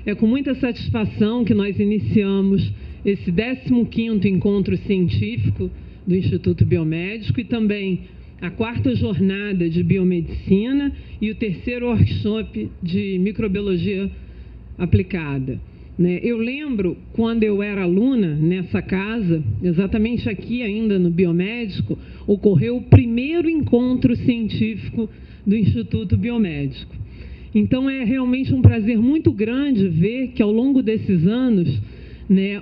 É com muita satisfação que nós iniciamos esse 15º encontro científico do Instituto Biomédico e também a 4ª jornada de biomedicina e o 3º workshop de microbiologia aplicada. Eu lembro, quando eu era aluna nessa casa, exatamente aqui ainda no Biomédico, ocorreu o primeiro encontro científico do Instituto Biomédico. Então, é realmente um prazer muito grande ver que, ao longo desses anos,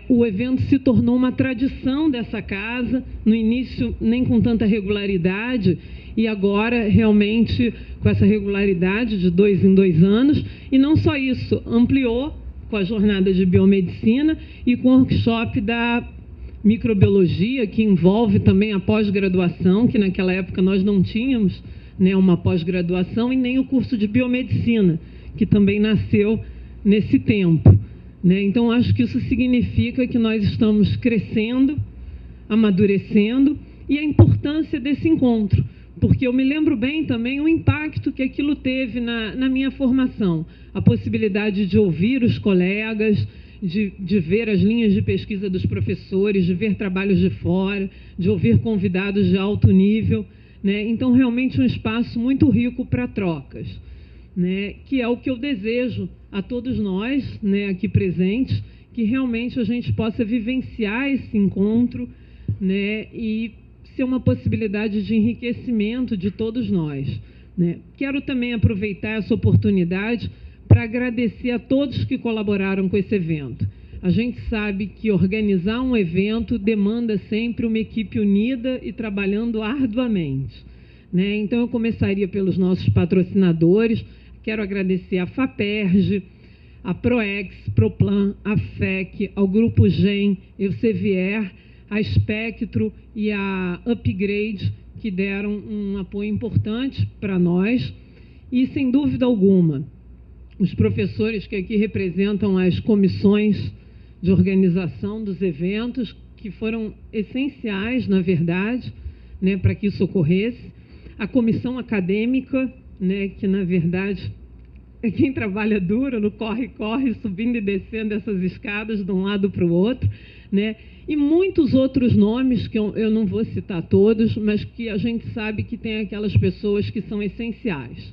o evento se tornou uma tradição dessa casa, no início nem com tanta regularidade, e agora realmente com essa regularidade de 2 em 2 anos, e não só isso, ampliou com a jornada de biomedicina e com o workshop da microbiologia, que envolve também a pós-graduação, que naquela época nós não tínhamos uma pós-graduação, e nem o curso de biomedicina, que também nasceu nesse tempo. Então, acho que isso significa que nós estamos crescendo, amadurecendo, e a importância desse encontro, porque eu me lembro bem também o impacto que aquilo teve na minha formação, a possibilidade de ouvir os colegas, de ver as linhas de pesquisa dos professores, de ver trabalhos de fora, de ouvir convidados de alto nível, Então, realmente um espaço muito rico para trocas, que é o que eu desejo a todos nós, aqui presentes, que realmente a gente possa vivenciar esse encontro, e ser uma possibilidade de enriquecimento de todos nós. Quero também aproveitar essa oportunidade para agradecer a todos que colaboraram com esse evento. A gente sabe que organizar um evento demanda sempre uma equipe unida e trabalhando arduamente. Então, eu começaria pelos nossos patrocinadores. Quero agradecer a FAPERJ, a PROEX, PROPLAN, a FEC, ao Grupo GEM, Elsevier, a Espectro e a Upgrade, que deram um apoio importante para nós. E, sem dúvida alguma, os professores que aqui representam as comissões de organização dos eventos, que foram essenciais, na verdade, para que isso ocorresse. A comissão acadêmica, que, na verdade, é quem trabalha duro no corre-corre, subindo e descendo essas escadas de um lado para o outro, E muitos outros nomes, que eu não vou citar todos, mas que a gente sabe que tem aquelas pessoas que são essenciais,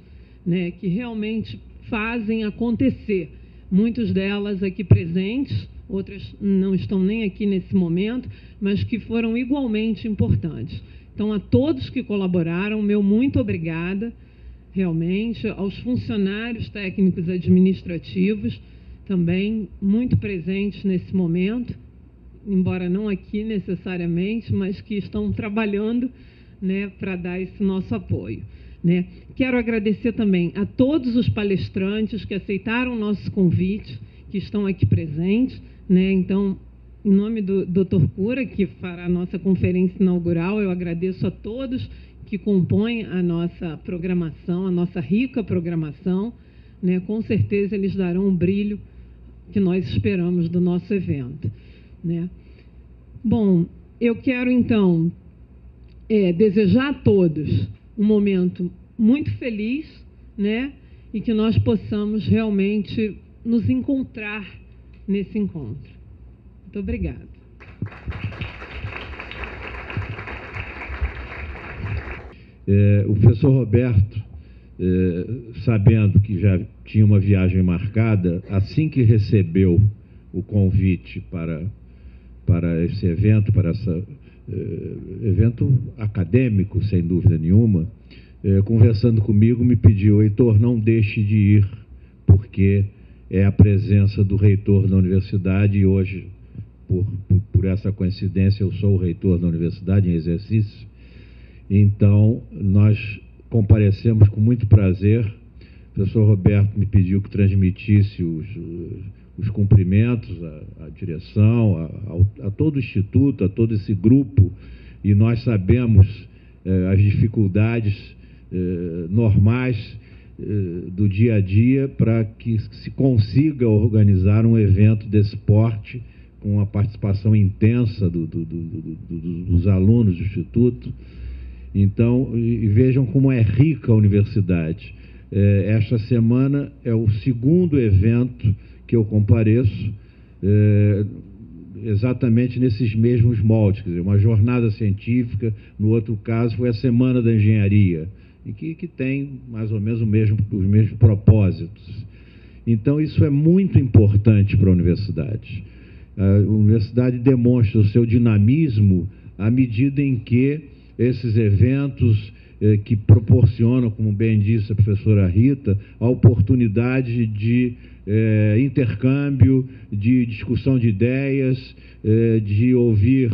que realmente fazem acontecer. Muitas delas aqui presentes, outras não estão nem aqui nesse momento, mas que foram igualmente importantes. Então, a todos que colaboraram, meu muito obrigada, realmente, aos funcionários técnicos administrativos, também muito presentes nesse momento, embora não aqui necessariamente, mas que estão trabalhando para dar esse nosso apoio. Quero agradecer também a todos os palestrantes que aceitaram o nosso convite, que estão aqui presentes. Então, em nome do Dr. Cura, que fará a nossa conferência inaugural, eu agradeço a todos que compõem a nossa programação, a nossa rica programação. Com certeza eles darão o brilho que nós esperamos do nosso evento. Bom, eu quero, então, desejar a todos um momento muito feliz, e que nós possamos realmente nos encontrar nesse encontro. Muito obrigada. O professor Roberto, sabendo que já tinha uma viagem marcada, assim que recebeu o convite para esse evento, para esse evento acadêmico, sem dúvida nenhuma, conversando comigo, me pediu: Heitor, não deixe de ir, porque é a presença do reitor da universidade, e hoje, por essa coincidência, eu sou o reitor da universidade em exercício. Então, nós comparecemos com muito prazer. O professor Roberto me pediu que transmitisse os cumprimentos à direção, a todo o Instituto, a todo esse grupo, e nós sabemos as dificuldades normais do dia a dia para que se consiga organizar um evento desse porte, com a participação intensa dos alunos do Instituto. Então, e vejam como é rica a universidade. Esta semana é o segundo evento que eu compareço, exatamente nesses mesmos moldes, quer dizer, uma jornada científica, no outro caso foi a Semana da Engenharia, e que tem mais ou menos os mesmos propósitos. Então, isso é muito importante para a universidade. A universidade demonstra o seu dinamismo à medida em que esses eventos que proporcionam, como bem disse a professora Rita, a oportunidade de intercâmbio, de discussão de ideias, de ouvir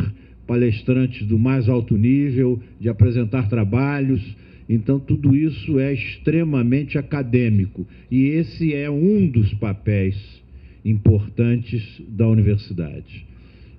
palestrantes do mais alto nível, de apresentar trabalhos. Então, tudo isso é extremamente acadêmico, e esse é um dos papéis importantes da universidade.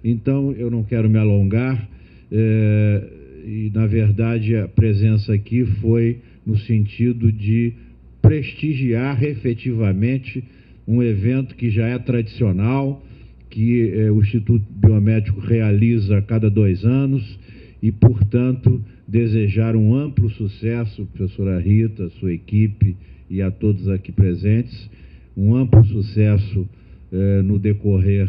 Então, eu não quero me alongar, e, na verdade, a presença aqui foi no sentido de prestigiar efetivamente um evento que já é tradicional, que o Instituto Biomédico realiza a cada 2 anos, e, portanto, desejar um amplo sucesso, professora Rita, sua equipe e a todos aqui presentes, um amplo sucesso no decorrer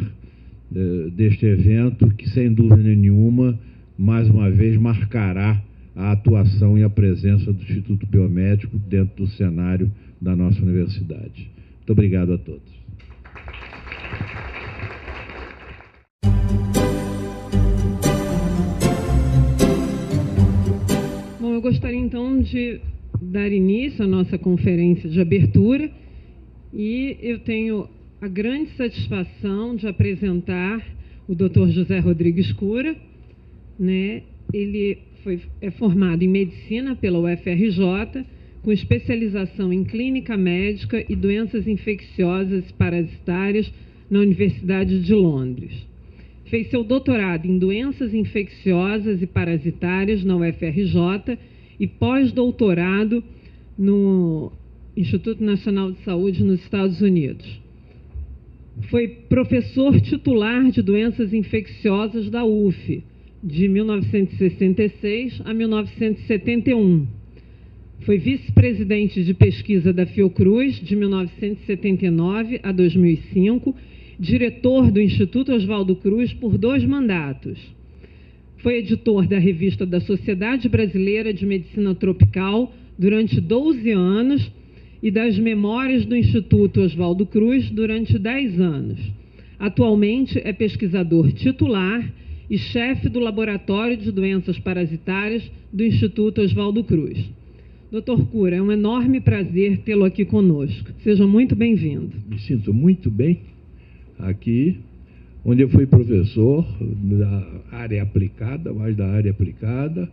deste evento, que, sem dúvida nenhuma, mais uma vez marcará a atuação e a presença do Instituto Biomédico dentro do cenário da nossa universidade. Muito obrigado a todos. Bom, eu gostaria então de dar início à nossa conferência de abertura, e eu tenho a grande satisfação de apresentar o Dr. José Rodrigues Cura, né? Ele é formado em Medicina pela UFRJ, com especialização em Clínica Médica e Doenças Infecciosas e Parasitárias na Universidade de Londres. Fez seu doutorado em Doenças Infecciosas e Parasitárias na UFRJ e pós-doutorado no Instituto Nacional de Saúde nos Estados Unidos. Foi professor titular de Doenças Infecciosas da UF, de 1966 a 1971. Foi vice-presidente de pesquisa da Fiocruz, de 1979 a 2005, diretor do Instituto Oswaldo Cruz por 2 mandatos. Foi editor da revista da Sociedade Brasileira de Medicina Tropical durante 12 anos e das Memórias do Instituto Oswaldo Cruz durante 10 anos. Atualmente é pesquisador titular e chefe do Laboratório de Doenças Parasitárias do Instituto Oswaldo Cruz. Dr. Cura, é um enorme prazer tê-lo aqui conosco. Seja muito bem-vindo. Me sinto muito bem aqui, onde eu fui professor da área aplicada, mais da área aplicada,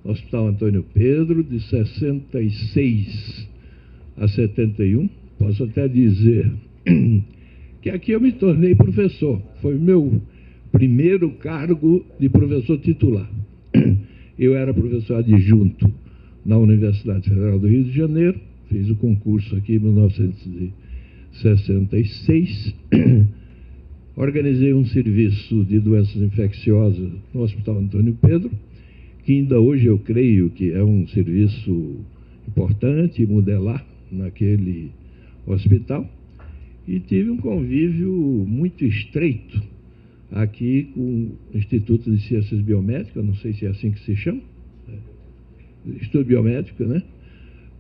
no Hospital Antônio Pedro, de 66 a 71. Posso até dizer que aqui eu me tornei professor. Foi o meu primeiro cargo de professor titular. Eu era professor adjunto na Universidade Federal do Rio de Janeiro, fiz o concurso aqui em 1966, organizei um serviço de doenças infecciosas no Hospital Antônio Pedro, que ainda hoje eu creio que é um serviço importante, modelar naquele hospital, e tive um convívio muito estreito aqui com o Instituto de Ciências Biomédicas, não sei se é assim que se chama, Instituto Biomédico, né?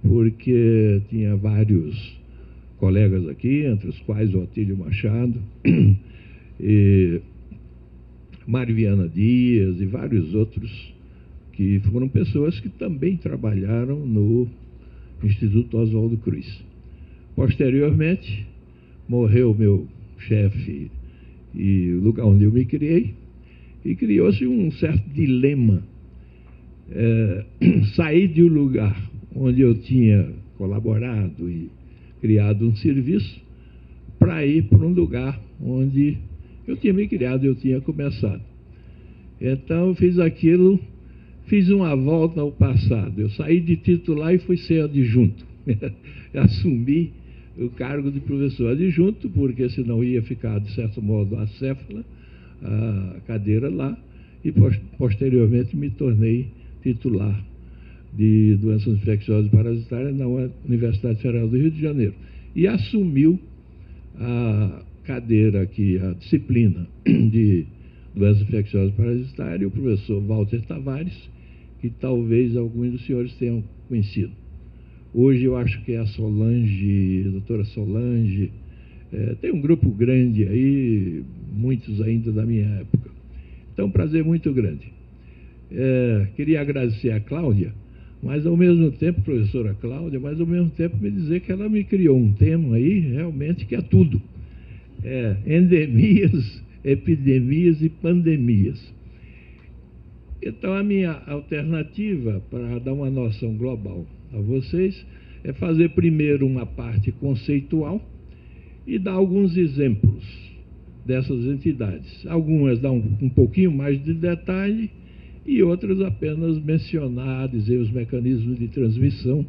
Porque tinha vários colegas aqui, entre os quais o Otílio Machado, e Mário Viana Dias e vários outros, que foram pessoas que também trabalharam no Instituto Oswaldo Cruz. Posteriormente, morreu meu chefe e o lugar onde eu me criei, e criou-se um certo dilema. Sair de um lugar onde eu tinha colaborado e criado um serviço para ir para um lugar onde eu tinha me criado, eu tinha começado. Então, eu fiz aquilo, fiz uma volta ao passado. Eu saí de titular e fui ser adjunto. Assumi o cargo de professor adjunto, porque senão ia ficar, de certo modo, acéfala a cadeira lá, e posteriormente me tornei titular de doenças infecciosas e parasitárias na Universidade Federal do Rio de Janeiro. E assumiu cadeira aqui, a disciplina de doenças infecciosas parasitárias, o professor Walter Tavares, que talvez alguns dos senhores tenham conhecido. Hoje eu acho que é a Solange, a doutora Solange, tem um grupo grande aí, muitos ainda da minha época. Então, um prazer muito grande. Queria agradecer a Cláudia, mas ao mesmo tempo, professora Cláudia, mas ao mesmo tempo me dizer que ela me criou um tema aí, realmente, que é tudo. Endemias, epidemias e pandemias. Então, a minha alternativa, para dar uma noção global a vocês, é fazer primeiro uma parte conceitual e dar alguns exemplos dessas entidades. Algumas dão um pouquinho mais de detalhe e outras apenas mencionar, dizer os mecanismos de transmissão,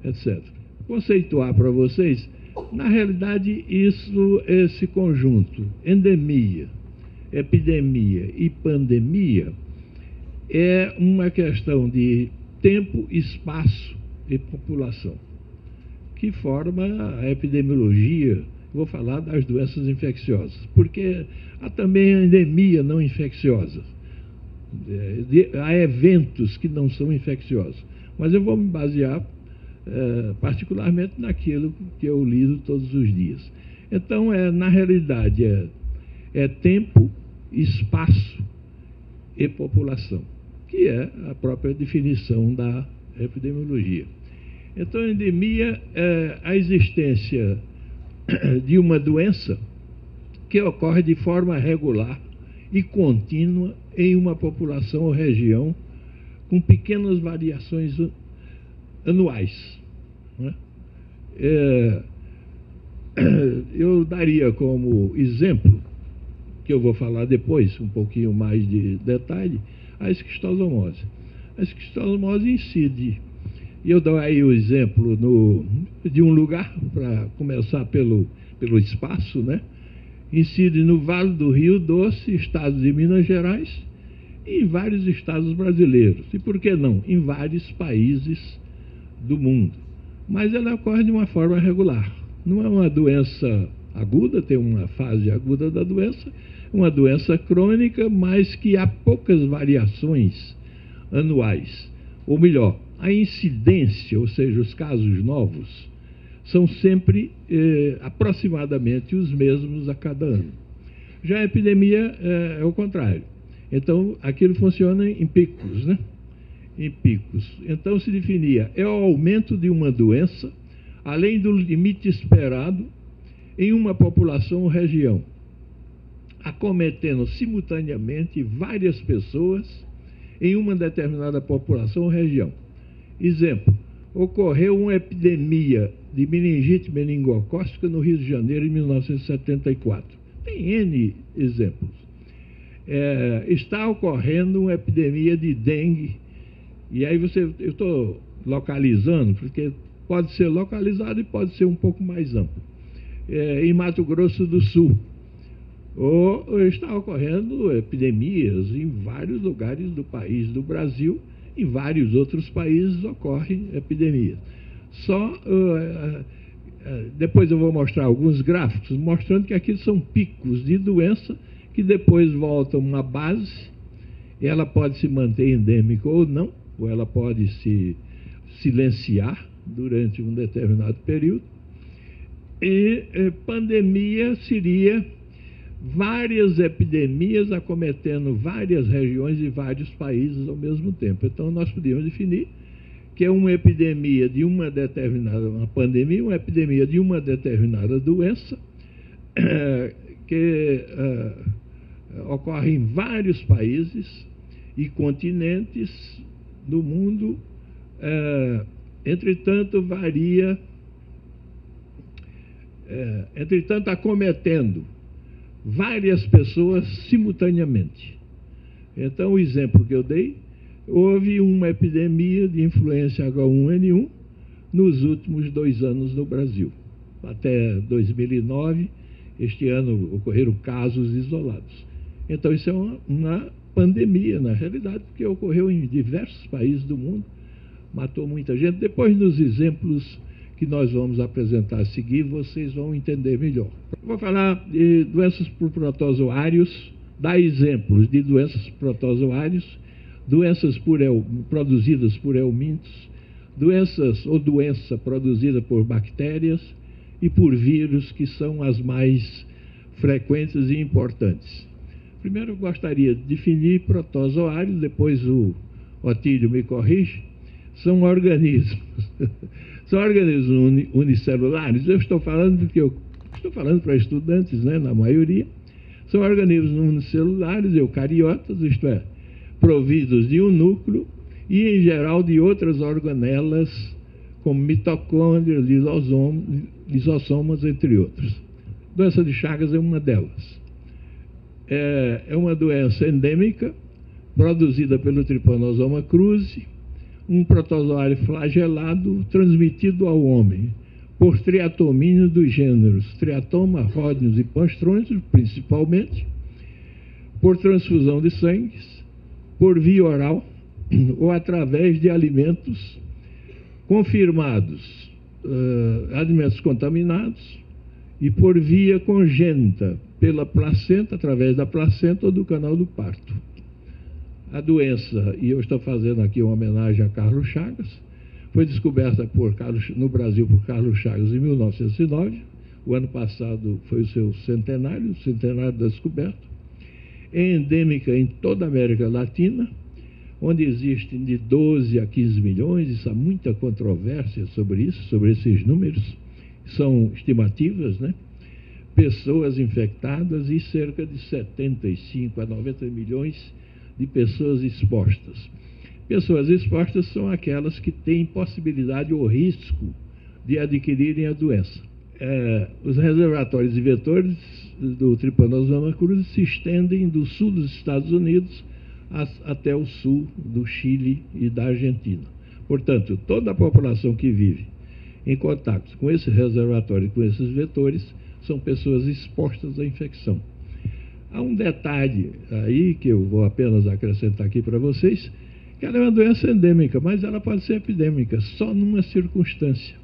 etc. Conceituar para vocês, na realidade, esse conjunto, endemia, epidemia e pandemia, é uma questão de tempo, espaço e população, que forma a epidemiologia. Vou falar das doenças infecciosas, porque há também a endemia não infecciosa. Há eventos que não são infecciosos, mas eu vou me basear particularmente naquilo que eu lido todos os dias. Então, na realidade, é tempo, espaço e população, que é a própria definição da epidemiologia. Então, a endemia é a existência de uma doença que ocorre de forma regular e contínua em uma população ou região com pequenas variações anuais, né? Eu daria como exemplo, que eu vou falar depois, um pouquinho mais de detalhe, a esquistossomose. A esquistossomose incide, e eu dou aí o exemplo de um lugar, para começar pelo espaço, né? Incide no Vale do Rio Doce, estado de Minas Gerais, e em vários estados brasileiros. E por que não? Em vários países do mundo. Mas ela ocorre de uma forma regular. Não é uma doença aguda, tem uma fase aguda da doença, uma doença crônica, mas que há poucas variações anuais. Ou melhor, a incidência, ou seja, os casos novos, são sempre aproximadamente os mesmos a cada ano. Já a epidemia é o contrário. Então, aquilo funciona em picos, né? Em picos. Então, se definia, é o aumento de uma doença, além do limite esperado, em uma população ou região, acometendo simultaneamente várias pessoas em uma determinada população ou região. Exemplo, ocorreu uma epidemia de meningite meningocócica no Rio de Janeiro em 1974. Tem N exemplos. Está ocorrendo uma epidemia de dengue, e aí eu estou localizando, porque pode ser localizado e pode ser um pouco mais amplo. Em Mato Grosso do Sul. Ou está ocorrendo epidemias em vários lugares do país do Brasil, em vários outros países ocorrem epidemias. Depois eu vou mostrar alguns gráficos mostrando que aqui são picos de doença que depois voltam a uma base. Ela pode se manter endêmica ou não, ou ela pode se silenciar durante um determinado período. E pandemia seria várias epidemias acometendo várias regiões e vários países ao mesmo tempo. Então, nós podíamos definir que é uma epidemia de uma determinada, uma pandemia, uma epidemia de uma determinada doença, que ocorre em vários países e continentes do mundo, entretanto, acometendo várias pessoas simultaneamente. Então, o exemplo que eu dei, houve uma epidemia de influenza H1N1 nos últimos 2 anos no Brasil. Até 2009, este ano ocorreram casos isolados. Então, isso é uma pandemia, na realidade, porque ocorreu em diversos países do mundo, matou muita gente. Depois, nos exemplos que nós vamos apresentar a seguir, vocês vão entender melhor. Vou falar de doenças por protozoários, dar exemplos de doenças por protozoários, doenças produzidas por helmintos, doença produzida por bactérias e por vírus, que são as mais frequentes e importantes. Primeiro eu gostaria de definir protozoários, depois o Otílio me corrige. São organismos, são organismos unicelulares. Eu estou falando porque eu estou falando para estudantes, né, na maioria. São organismos unicelulares, eucariotas, isto é, providos de um núcleo e, em geral, de outras organelas, como mitocôndrias, lisossomas, entre outros. A doença de Chagas é uma delas. É uma doença endêmica, produzida pelo Trypanosoma cruzi, um protozoário flagelado transmitido ao homem por triatomínios dos gêneros Triatoma, Rhodnius e Panstrontius, principalmente, por transfusão de sangue, por via oral ou através de alimentos confirmados, alimentos contaminados, e por via congênita, pela placenta, através da placenta ou do canal do parto. A doença, e eu estou fazendo aqui uma homenagem a Carlos Chagas, foi descoberta no Brasil por Carlos Chagas em 1909. O ano passado foi o seu centenário, o centenário da descoberta. É endêmica em toda a América Latina, onde existem de 12 a 15 milhões, isso há muita controvérsia sobre isso, sobre esses números, são estimativas, né? Pessoas infectadas e cerca de 75 a 90 milhões de pessoas expostas. Pessoas expostas são aquelas que têm possibilidade ou risco de adquirirem a doença. Os reservatórios e vetores do Trypanosoma cruzi se estendem do sul dos Estados Unidos até o sul do Chile e da Argentina. Portanto, toda a população que vive em contato com esse reservatório e com esses vetores são pessoas expostas à infecção. Há um detalhe aí que eu vou apenas acrescentar aqui para vocês, que ela é uma doença endêmica, mas ela pode ser epidêmica só numa circunstância,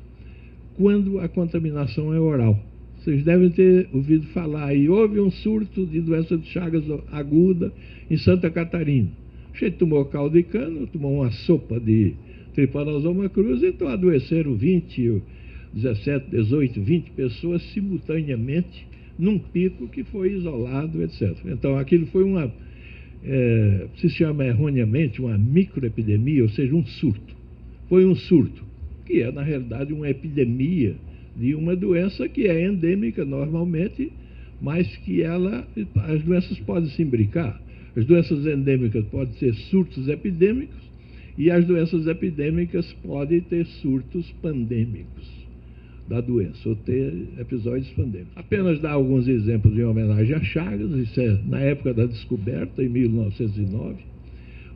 quando a contaminação é oral. Vocês devem ter ouvido falar aí, houve um surto de doença de Chagas aguda em Santa Catarina. O sujeito tomou caldo de cana, tomou uma sopa de Trypanosoma cruzi, então adoeceram 17, 18, 20 pessoas simultaneamente, num pico que foi isolado, etc. Então, aquilo foi se chama erroneamente uma microepidemia, ou seja, um surto. Foi um surto, que é, na realidade, uma epidemia de uma doença que é endêmica normalmente, mas que as doenças podem se imbricar. As doenças endêmicas podem ser surtos epidêmicos e as doenças epidêmicas podem ter surtos pandêmicos da doença, ou ter episódios pandêmicos. Apenas dar alguns exemplos em homenagem a Chagas. Isso é na época da descoberta, em 1909.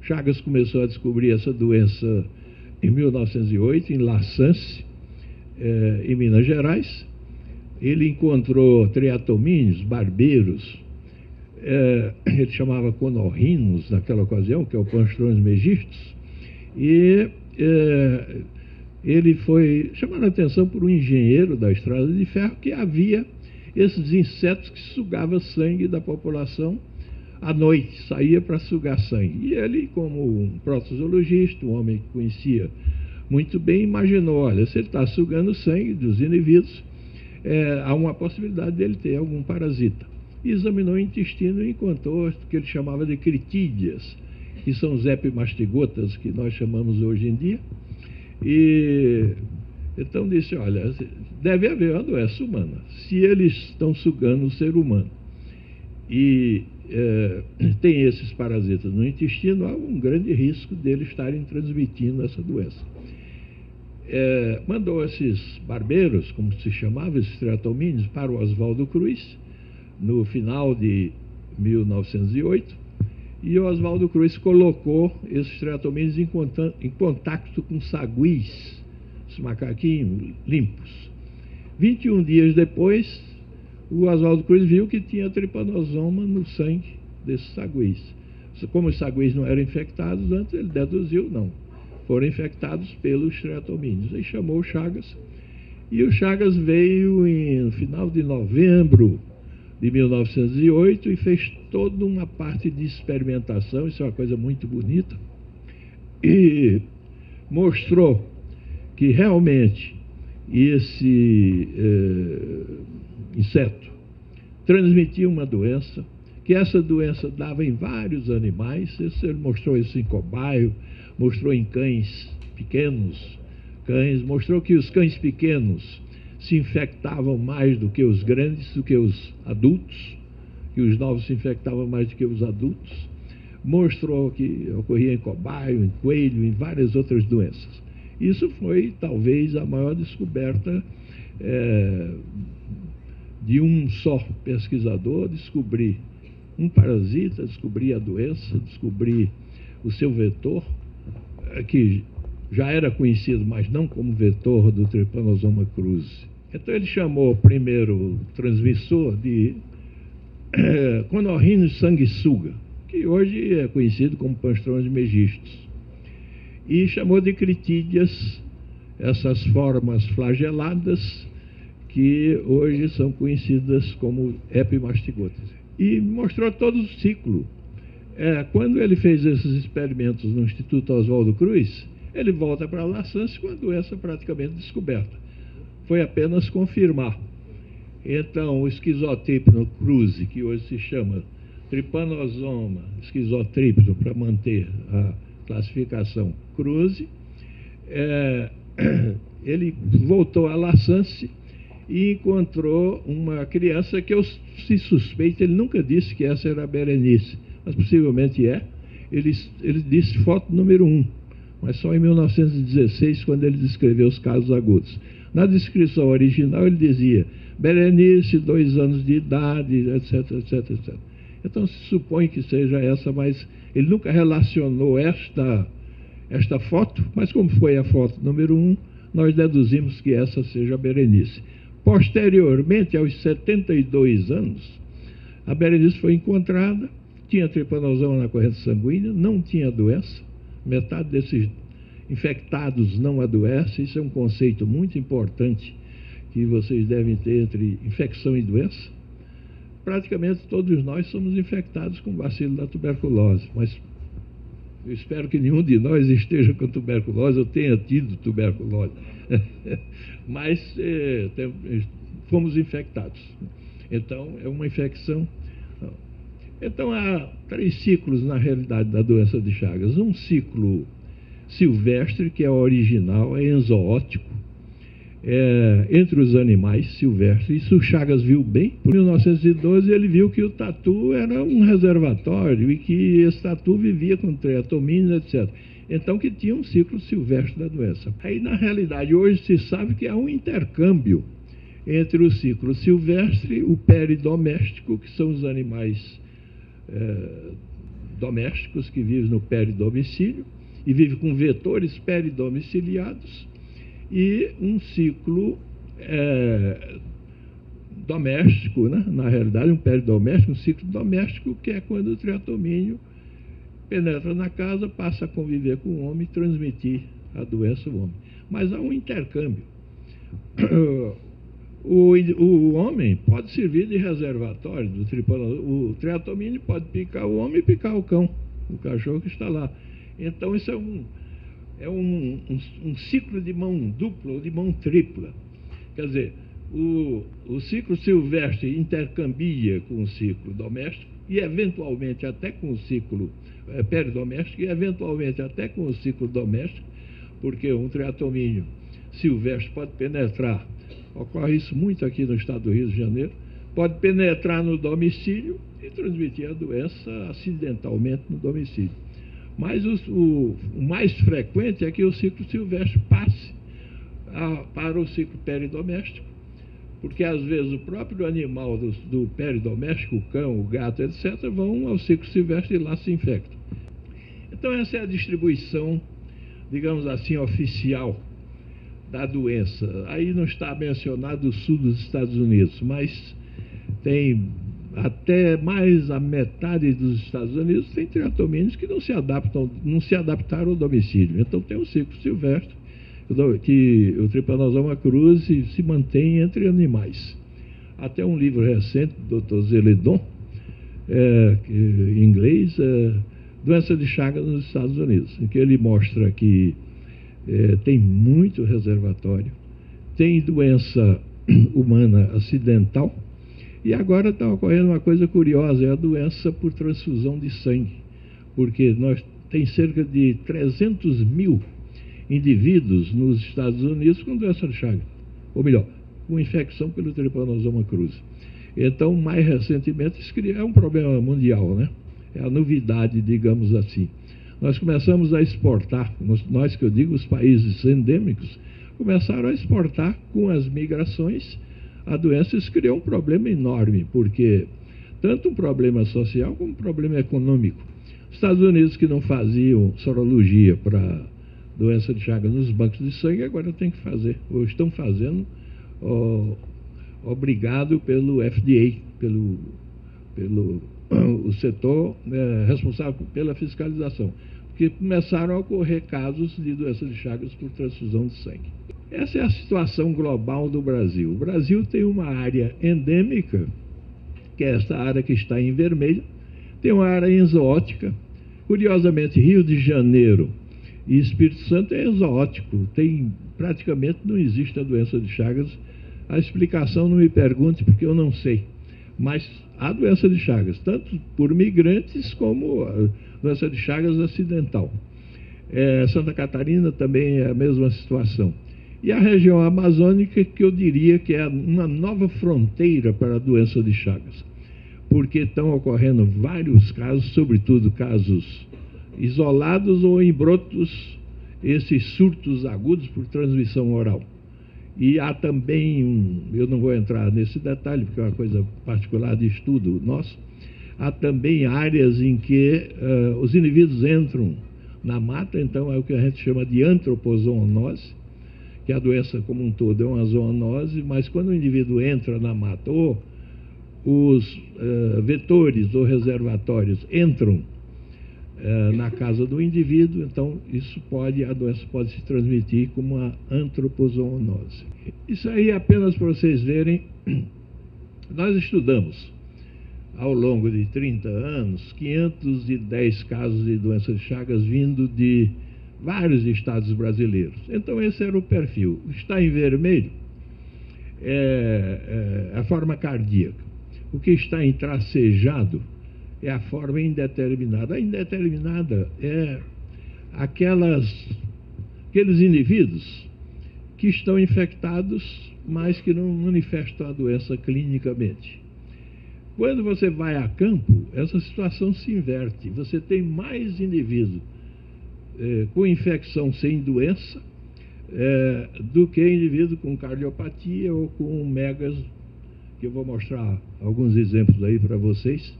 Chagas começou a descobrir essa doença em 1908, em La Sance, em Minas Gerais. Ele encontrou triatomínios, barbeiros, ele chamava conorrinos naquela ocasião, que é o Panstrontius megistus, e ele foi chamado a atenção por um engenheiro da estrada de ferro que havia esses insetos que sugavam sangue da população à noite, saía para sugar sangue. E ele, como um protozoologista, um homem que conhecia muito bem, imaginou, olha, se ele está sugando sangue dos indivíduos, há uma possibilidade dele ter algum parasita. E examinou o intestino e encontrou o que ele chamava de critídeas, que são os epimastigotas que nós chamamos hoje em dia. E então disse, olha, deve haver uma doença humana. Se eles estão sugando o ser humano e tem esses parasitas no intestino, há um grande risco deles estarem transmitindo essa doença. Mandou esses barbeiros, como se chamava, esses triatomínios, para o Oswaldo Cruz, no final de 1908, e o Oswaldo Cruz colocou esses triatomínios em contato com saguis, os macaquinhos limpos. 21 dias depois, o Oswaldo Cruz viu que tinha tripanosoma no sangue desses saguis. Como os saguis não eram infectados antes, ele deduziu, não, foram infectados pelos triatomínios. Aí chamou o Chagas E o Chagas veio no final de novembro de 1908 e fez toda uma parte de experimentação, isso é uma coisa muito bonita, e mostrou que realmente esse inseto transmitia uma doença, que essa doença dava em vários animais. Ele mostrou isso em cobaio, mostrou em cães pequenos, mostrou que os cães pequenos se infectavam mais do que os grandes, do que os adultos, que os novos se infectavam mais do que os adultos. Mostrou que ocorria em cobaio, em coelho, em várias outras doenças. Isso foi, talvez, a maior descoberta de um só pesquisador, descobrir um parasita, descobrir a doença, descobrir o seu vetor, que já era conhecido, mas não como vetor do Trypanosoma cruzi. Então ele chamou o primeiro transmissor de Conorhinus sanguessuga, que hoje é conhecido como Panspermia megistus, e chamou de critídeas essas formas flageladas que hoje são conhecidas como epimastigotes. E mostrou todo o ciclo. Quando ele fez esses experimentos no Instituto Oswaldo Cruz, ele volta para Lassance com a doença praticamente descoberta. Foi apenas confirmar. Então, o Schizotrypno cruzi, que hoje se chama Trypanosoma schizotrypno, para manter a classificação cruzi, ele voltou a Lassance e encontrou uma criança que eu se suspeito, ele nunca disse que essa era a Berenice, mas possivelmente é. Ele disse foto número 1, mas só em 1916, quando ele descreveu os casos agudos. Na descrição original ele dizia Berenice, 2 anos de idade, etc, etc, etc. Então se supõe que seja essa, mas ele nunca relacionou esta foto, mas como foi a foto número 1, nós deduzimos que essa seja a Berenice. Posteriormente, aos 72 anos, a Berenice foi encontrada, tinha trypanosoma na corrente sanguínea, não tinha doença, metade desses infectados não adoece. Isso é um conceito muito importante que vocês devem ter entre infecção e doença. Praticamente todos nós somos infectados com o bacilo da tuberculose, mas eu espero que nenhum de nós esteja com tuberculose ou tenha tido tuberculose. Mas fomos infectados. Então, é uma infecção. Então, há 3 ciclos, na realidade, da doença de Chagas. Um ciclo silvestre, que é original, é enzooótico, entre os animais silvestres. Isso o Chagas viu bem. Em 1912, ele viu que o tatu era um reservatório e que esse tatu vivia com triatomíneos, etc. Então, que tinha um ciclo silvestre da doença. Aí, na realidade, hoje se sabe que há um intercâmbio entre o ciclo silvestre e o peridoméstico, que são os animais domésticos que vivem no peridomicílio e vivem com vetores peridomiciliados, e um ciclo doméstico, né? Na realidade, um peridoméstico, um ciclo doméstico, que é quando o triatomínio penetra na casa, passa a conviver com o homem e transmitir a doença ao homem. Mas há um intercâmbio. O homem pode servir de reservatório do tripanosoma. O triatomínio pode picar o homem e picar o cão, o cachorro que está lá. Então, isso é um ciclo de mão dupla ou de mão tripla. Quer dizer, o ciclo silvestre intercambia com o ciclo doméstico e, eventualmente, até com o ciclo peridoméstico, e, eventualmente, até com o ciclo doméstico, porque um triatomínio silvestre pode penetrar, ocorre isso muito aqui no estado do Rio de Janeiro, pode penetrar no domicílio e transmitir a doença acidentalmente no domicílio. Mas o mais frequente é que o ciclo silvestre passe para o ciclo peridoméstico, porque às vezes o próprio animal do peridoméstico, o cão, o gato, etc., vão ao ciclo silvestre e lá se infectam. Então essa é a distribuição, digamos assim, oficial da doença. Aí não está mencionado o sul dos Estados Unidos, mas tem até mais a metade dos Estados Unidos tem triatomíneos que não se adaptaram ao domicílio. Então tem um ciclo silvestre que o Trypanosoma cruzi se mantém entre animais. Até um livro recente do Dr. Zeledon, em inglês, Doença de Chagas nos Estados Unidos, em que ele mostra que tem muito reservatório, tem doença humana acidental, e agora está ocorrendo uma coisa curiosa, é a doença por transfusão de sangue, porque tem cerca de 300 mil indivíduos nos Estados Unidos com doença de Chagas, ou melhor, com infecção pelo Trypanosoma cruzi. Então, mais recentemente, isso é um problema mundial, né? É a novidade, digamos assim. Nós começamos a exportar, nós que eu digo, os países endêmicos, começaram a exportar com as migrações a doença. Isso criou um problema enorme, porque tanto um problema social como um problema econômico. Os Estados Unidos, que não faziam sorologia para doença de Chagas nos bancos de sangue, agora tem que fazer, ou estão fazendo, obrigado pelo FDA, pelo o setor responsável pela fiscalização, porque começaram a ocorrer casos de doença de Chagas por transfusão de sangue. Essa é a situação global do Brasil. O Brasil tem uma área endêmica, que é esta área que está em vermelho, tem uma área exoótica. Curiosamente, Rio de Janeiro e Espírito Santo é exoótico, praticamente não existe a doença de Chagas. A explicação não me pergunte, porque eu não sei. Mas há doença de Chagas, tanto por migrantes como a doença de Chagas acidental. Santa Catarina também é a mesma situação. E a região amazônica, que eu diria que é uma nova fronteira para a doença de Chagas, porque estão ocorrendo vários casos, sobretudo casos isolados ou em brotos, esses surtos agudos por transmissão oral. E há também, eu não vou entrar nesse detalhe, porque é uma coisa particular de estudo nosso, há também áreas em que os indivíduos entram na mata, então é o que a gente chama de antropozoonose, que a doença como um todo é uma zoonose, mas quando o indivíduo entra na mata, ou os vetores ou reservatórios entram na casa do indivíduo, então a doença pode se transmitir como uma antropozoonose. Isso aí apenas para vocês verem. Nós estudamos ao longo de 30 anos 510 casos de doença de Chagas vindo de vários estados brasileiros. Então esse era o perfil. Está em vermelho é a forma cardíaca. O que está em tracejado é a forma indeterminada. A indeterminada é aqueles indivíduos que estão infectados, mas que não manifestam a doença clinicamente. Quando você vai a campo, essa situação se inverte. Você tem mais indivíduos com infecção sem doença do que indivíduo com cardiopatia ou com megas, que eu vou mostrar alguns exemplos aí para vocês.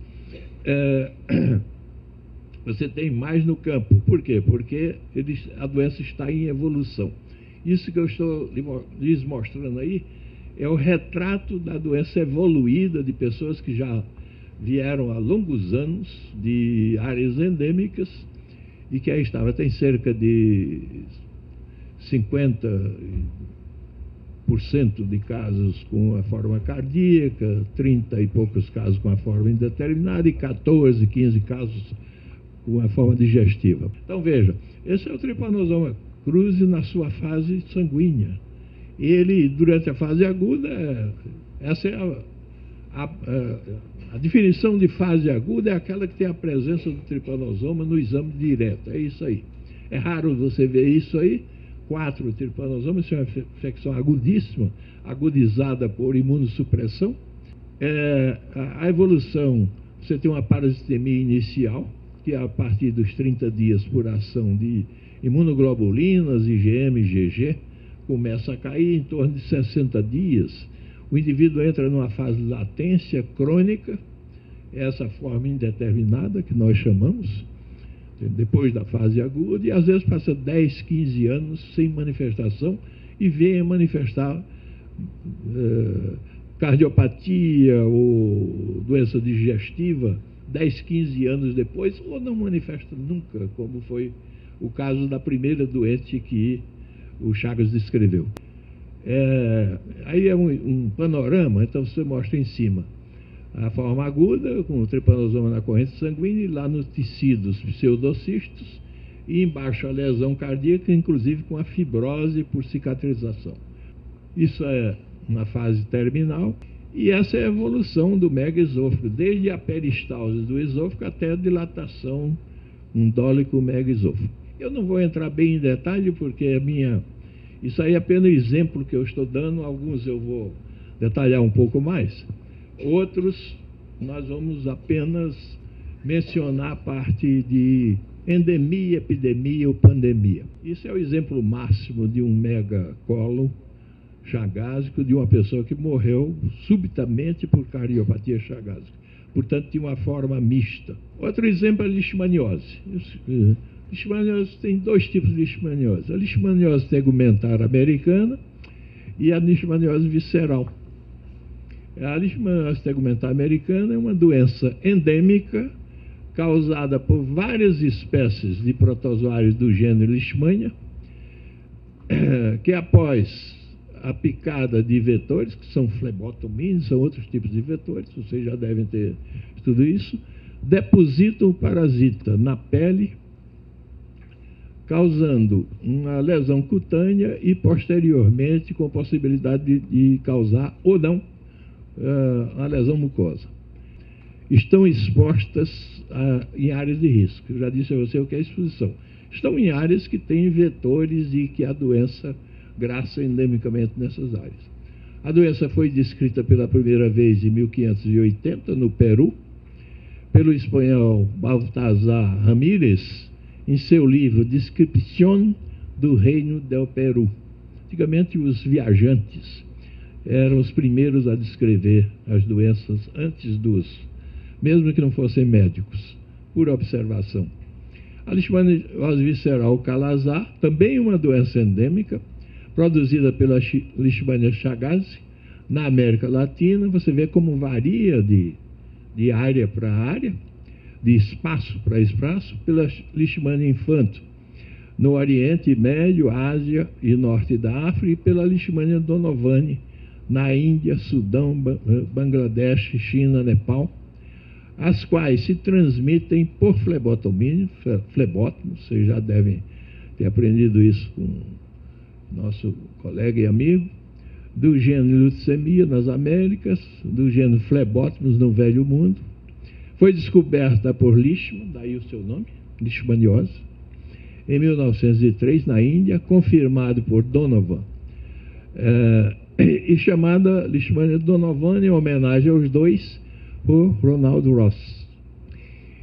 Você tem mais no campo. Por quê? Porque a doença está em evolução. Isso que eu estou lhes mostrando aí é o retrato da doença evoluída de pessoas que já vieram há longos anos de áreas endêmicas e que aí estava. Tem cerca de 50% de casos com a forma cardíaca, 30 e poucos casos com a forma indeterminada e 14, 15 casos com a forma digestiva. Então veja, esse é o Trypanosoma cruzi na sua fase sanguínea. Ele, durante a fase aguda, essa é a definição de fase aguda, é aquela que tem a presença do Trypanosoma no exame direto, é isso aí. É raro você ver isso aí. 4 Trypanosomas, isso é uma infecção agudíssima, agudizada por imunossupressão. A evolução, você tem uma parasitemia inicial, que é a partir dos 30 dias por ação de imunoglobulinas, IgM, IgG, começa a cair em torno de 60 dias. O indivíduo entra numa fase de latência crônica, essa forma indeterminada que nós chamamos, depois da fase aguda, e às vezes passa 10, 15 anos sem manifestação e vem a manifestar cardiopatia ou doença digestiva 10, 15 anos depois, ou não manifesta nunca, como foi o caso da primeira doente que o Chagas descreveu. Aí é um panorama, então você mostra em cima a forma aguda, com o trepanosoma na corrente sanguínea, e lá nos tecidos pseudocistos, e embaixo a lesão cardíaca, inclusive com a fibrose por cicatrização. Isso é na fase terminal, e essa é a evolução do megaesôfago, desde a peristalse do esôfago até a dilatação indólico megaesôfago. Eu não vou entrar bem em detalhe, porque isso aí é apenas exemplo que eu estou dando, alguns eu vou detalhar um pouco mais. Outros, nós vamos apenas mencionar a parte de endemia, epidemia ou pandemia. Isso é o exemplo máximo de um megacólon chagásico, de uma pessoa que morreu subitamente por cardiopatia chagásica. Portanto, tinha uma forma mista. Outro exemplo é a leishmaniose. Leishmaniose tem dois tipos de leishmaniose. A leishmaniose tegumentar americana e a leishmaniose visceral. A leishmaniose tegumentar americana é uma doença endêmica causada por várias espécies de protozoários do gênero Leishmania, que após a picada de vetores, que são flebotomíneos, são outros tipos de vetores, vocês já devem ter tudo isso, depositam o parasita na pele, causando uma lesão cutânea e, posteriormente, com possibilidade de causar ou não uma lesão mucosa. Estão expostas em áreas de risco. Eu já disse a você o que é exposição. Estão em áreas que têm vetores e que a doença graça endemicamente nessas áreas. A doença foi descrita pela primeira vez em 1580, no Peru, pelo espanhol Baltasar Ramírez, em seu livro Descripción do Reino del Perú. Antigamente, os viajantes eram os primeiros a descrever as doenças antes mesmo que não fossem médicos, por observação. A leishmaniose visceral Calazar, também uma doença endêmica, produzida pela Leishmania chagas, na América Latina. Você vê como varia de área para área, de espaço para espaço, pela Leishmania infanto, no Oriente Médio, Ásia e Norte da África, e pela Leishmania donovani, na Índia, Sudão, Bangladesh, China, Nepal, as quais se transmitem por flebotomia, flebótomos. Vocês já devem ter aprendido isso com nosso colega e amigo, do gênero leucemia nas Américas, do gênero flebótomos no Velho Mundo. Foi descoberta por Leishman, daí o seu nome, leishmaniose, em 1903 na Índia, confirmado por Donovan, e chamada Leishmania donovani, em homenagem aos dois, por Ronald Ross.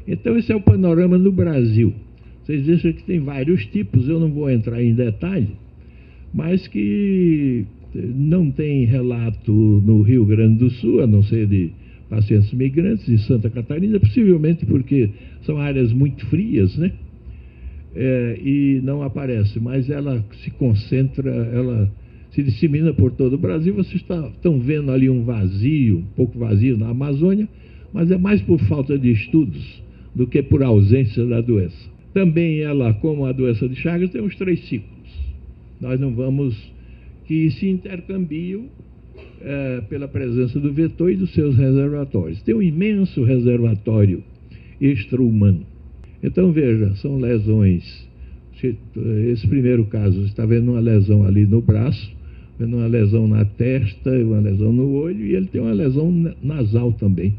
Então, esse é o panorama no Brasil. Vocês dizem que tem vários tipos, eu não vou entrar em detalhe, mas que não tem relato no Rio Grande do Sul, a não ser de pacientes migrantes, em Santa Catarina, possivelmente porque são áreas muito frias, né? E não aparece, mas ela se concentra, ela se dissemina por todo o Brasil. Vocês estão vendo ali um vazio, um pouco vazio na Amazônia, mas é mais por falta de estudos do que por ausência da doença. Também ela, como a doença de Chagas, tem os 3 ciclos. Nós não vamos, que se intercambiam pela presença do vetor e dos seus reservatórios. Tem um imenso reservatório extra-humano. Então, veja, são lesões. Esse primeiro caso, você está vendo uma lesão ali no braço, vendo uma lesão na testa, uma lesão no olho, e ele tem uma lesão nasal também.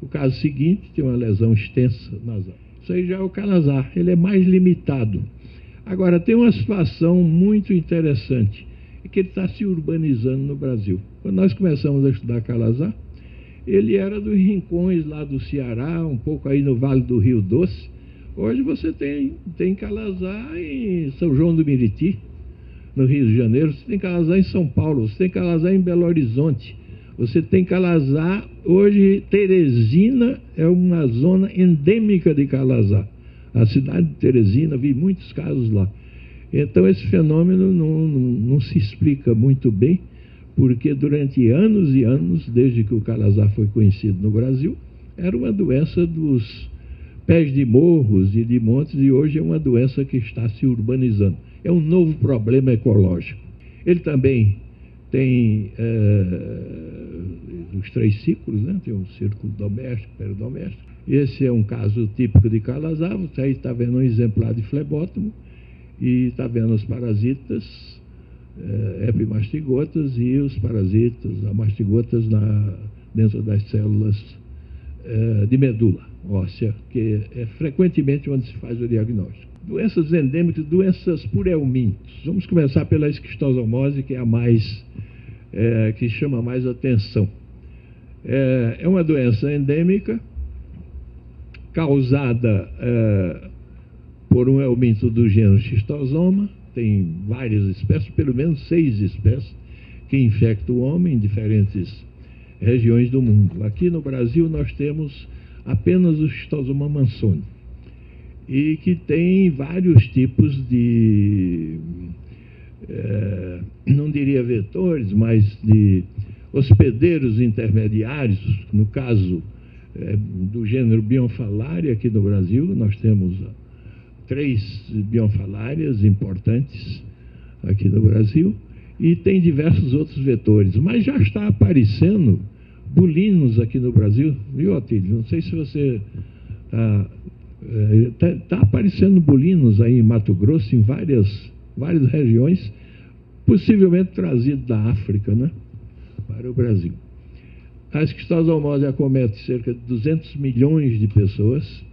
O caso seguinte tem uma lesão extensa nasal. Isso aí já é o Calazar, ele é mais limitado. Agora, tem uma situação muito interessante, é que ele está se urbanizando no Brasil. Quando nós começamos a estudar Calazar, ele era dos rincões lá do Ceará, um pouco aí no Vale do Rio Doce. Hoje você tem Calazar em São João do Meriti, no Rio de Janeiro, você tem Calazar em São Paulo, você tem Calazar em Belo Horizonte, você tem Calazar, hoje Teresina é uma zona endêmica de Calazar. A cidade de Teresina, vi muitos casos lá. Então esse fenômeno não se explica muito bem, porque durante anos e anos, desde que o Calazar foi conhecido no Brasil, era uma doença dos pés de morros e de montes, e hoje é uma doença que está se urbanizando. É um novo problema ecológico. Ele também tem os 3 ciclos, né? Tem um círculo doméstico, peridoméstico. Esse é um caso típico de Calazar. Você aí está vendo um exemplar de flebótomo e está vendo os parasitas epimastigotas e os parasitas amastigotas dentro das células de medula óssea, que é frequentemente onde se faz o diagnóstico. Doenças endêmicas, doenças por helmintos. Vamos começar pela esquistossomose, que é a mais que chama mais atenção. É uma doença endêmica causada por um helminto do gênero Schistosoma. Tem várias espécies, pelo menos 6 espécies, que infectam o homem em diferentes regiões do mundo. Aqui no Brasil nós temos apenas o Schistosoma mansoni, e que tem vários tipos de, não diria vetores, mas de hospedeiros intermediários. No caso do gênero Bionfalaria, aqui no Brasil, nós temos 3 bionfalárias importantes aqui no Brasil, e tem diversos outros vetores. Mas já está aparecendo bulinos aqui no Brasil, viu, Otílio? Não sei se você está aparecendo bulinos aí em Mato Grosso, em várias regiões, possivelmente trazido da África, né, para o Brasil. A esquistossomose acomete cerca de 200 milhões de pessoas,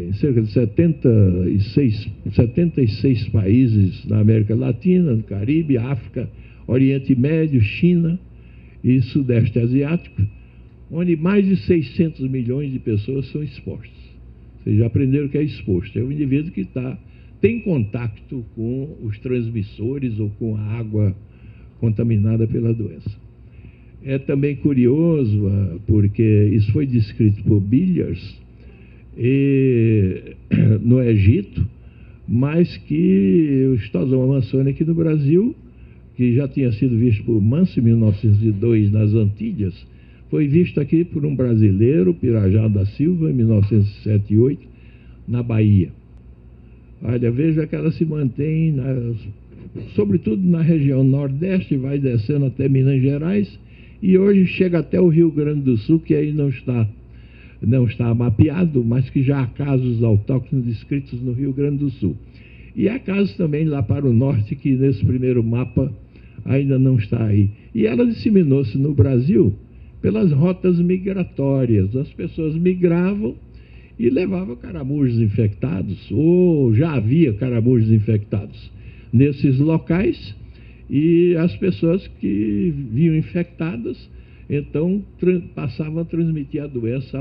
em cerca de 76 países na América Latina, no Caribe, África, Oriente Médio, China e Sudeste Asiático, onde mais de 600 milhões de pessoas são expostas. Vocês já aprenderam o que é exposto. É o indivíduo que tem contato com os transmissores ou com a água contaminada pela doença. É também curioso, porque isso foi descrito por Billiers no Egito, mas que o Schistosoma mansoni aqui no Brasil, que já tinha sido visto por Manso em 1902 nas Antilhas, foi visto aqui por um brasileiro, Pirajá da Silva, em 1907 e 1908, na Bahia. Olha, veja que ela se mantém, sobretudo na região Nordeste, vai descendo até Minas Gerais, e hoje chega até o Rio Grande do Sul, que aí não está mapeado, mas que já há casos autóctones descritos no Rio Grande do Sul. E há casos também lá para o norte, que nesse primeiro mapa ainda não está aí. E ela disseminou-se no Brasil pelas rotas migratórias. As pessoas migravam e levavam caramujos infectados, ou já havia caramujos infectados nesses locais, e as pessoas que vinham infectadas, então passavam a transmitir a doença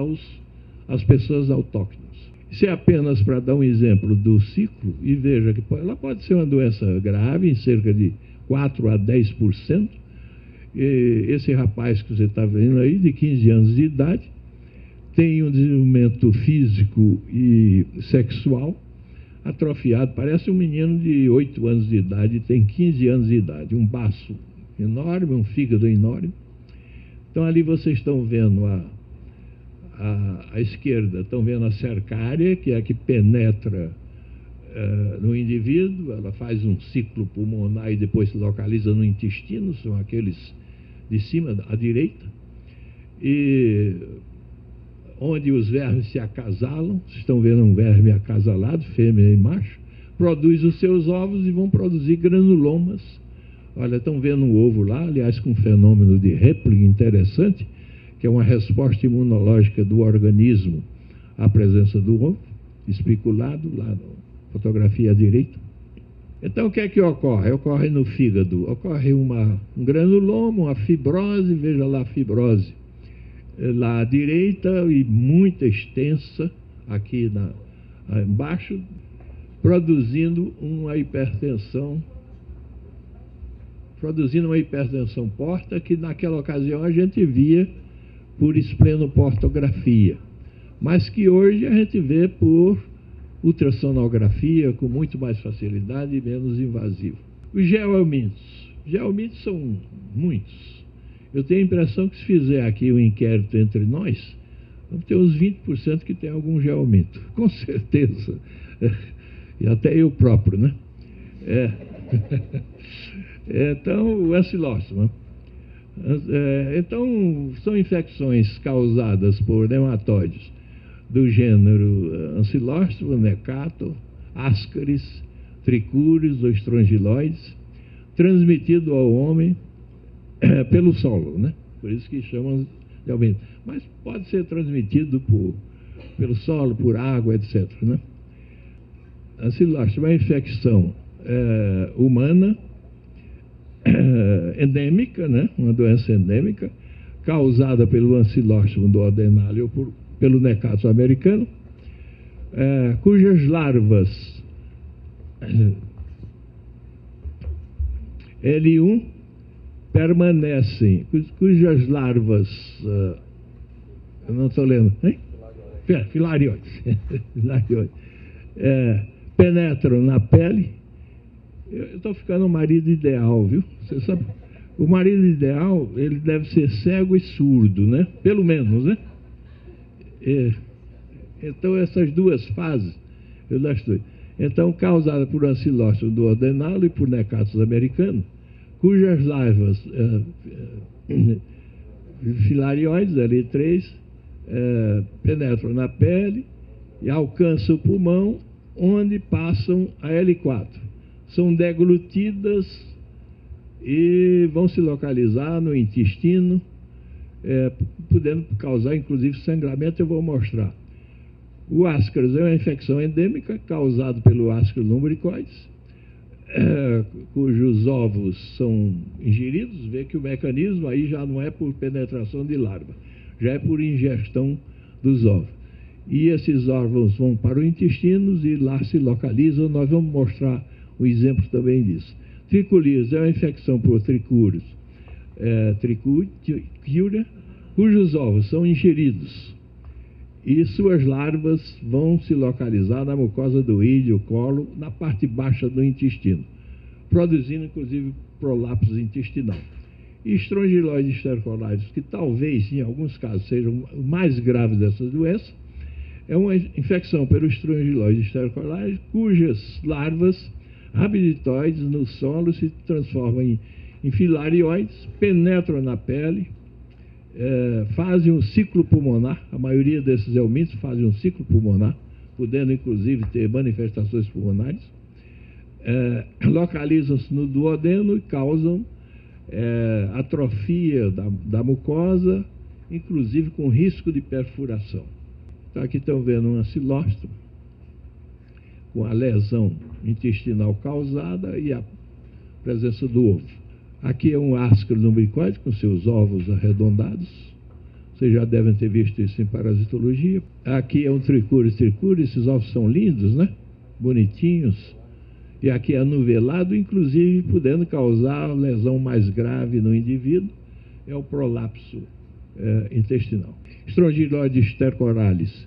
às pessoas autóctones. Isso é apenas para dar um exemplo do ciclo, e veja que ela pode ser uma doença grave, em cerca de 4 a 10%. Esse rapaz que você está vendo aí, de 15 anos de idade, tem um desenvolvimento físico e sexual atrofiado, parece um menino de 8 anos de idade, tem 15 anos de idade, um baço enorme, um fígado enorme. Então ali vocês estão vendo à esquerda, estão vendo a cercária, que é a que penetra no indivíduo, ela faz um ciclo pulmonar e depois se localiza no intestino, são aqueles de cima, à direita, e onde os vermes se acasalam. Vocês estão vendo um verme acasalado, fêmea e macho, produz os seus ovos e vão produzir granulomas. Olha, estão vendo um ovo lá, aliás, com um fenômeno de réplica interessante, que é uma resposta imunológica do organismo à presença do ovo, especulado lá na fotografia à direita. Então, o que é que ocorre? Ocorre no fígado, ocorre um granuloma, uma fibrose, veja lá a fibrose lá à direita, e muito extensa aqui embaixo, produzindo uma hipertensão porta, que naquela ocasião a gente via por esplenoportografia, mas que hoje a gente vê por ultrassonografia com muito mais facilidade e menos invasivo. Os geomintos são muitos. Eu tenho a impressão que, se fizer aqui um inquérito entre nós, Vamos ter uns 20% que tem algum geomito, com certeza. E até eu próprio, né? Então, o ancilóstoma. Então, são infecções causadas por nematóides do gênero Ancilóstoma, Necato, Ascaris, Trichuris ou Strongyloides, transmitido ao homem pelo solo, né? Por isso que chamam de aumento. Mas pode ser transmitido pelo solo, por água, etc., né? Ancilóstoma é uma infecção humana, endêmica, né? Uma doença endêmica, causada pelo ancilóstoma do ordenale ou pelo Necato americano, cujas larvas L1 permanecem, cujas larvas, eu não estou lendo, hein? Filarioides, penetram na pele. Eu estou ficando um marido ideal, viu? Você sabe, o marido ideal, ele deve ser cego e surdo, né? Pelo menos, né? Então, essas duas fases, eu já estou. Então, causada por ancilóstoma do ordenale e por Necatus americano, cujas larvas filarioides, L3, penetram na pele e alcançam o pulmão, onde passam a L4. São deglutidas e vão se localizar no intestino, podendo causar, inclusive, sangramento. Eu vou mostrar. O Ascaris é uma infecção endêmica causada pelo Ascaris lumbricoides, cujos ovos são ingeridos. Vê que o mecanismo aí já não é por penetração de larva, já é por ingestão dos ovos. E esses órgãos vão para o intestino e lá se localizam. Nós vamos mostrar um exemplo também disso. Trichuris é uma infecção por Trichuris, Trichuria, cujos ovos são ingeridos e suas larvas vão se localizar na mucosa do íleo, colo, na parte baixa do intestino, produzindo inclusive prolapso intestinal. E Strongyloides stercorales, que talvez em alguns casos sejam o mais grave dessas doenças, é uma infecção pelo Strongyloides stercorales, cujas larvas rabiditoides no solo se transformam em filarioides, penetram na pele, fazem um ciclo pulmonar. A maioria desses helmintos fazem um ciclo pulmonar, podendo inclusive ter manifestações pulmonares, localizam-se no duodeno e causam atrofia da mucosa, inclusive com risco de perfuração. Então, aqui estão vendo um ancilóstoma com a lesão intestinal causada e a presença do ovo. Aqui é um Ascaris lumbricoide com seus ovos arredondados. Vocês já devem ter visto isso em parasitologia. Aqui é um Trichuris, esses ovos são lindos, né? Bonitinhos. E aqui é anuvelado, inclusive podendo causar lesão mais grave no indivíduo, é o prolapso intestinal. Strongyloides stercorales,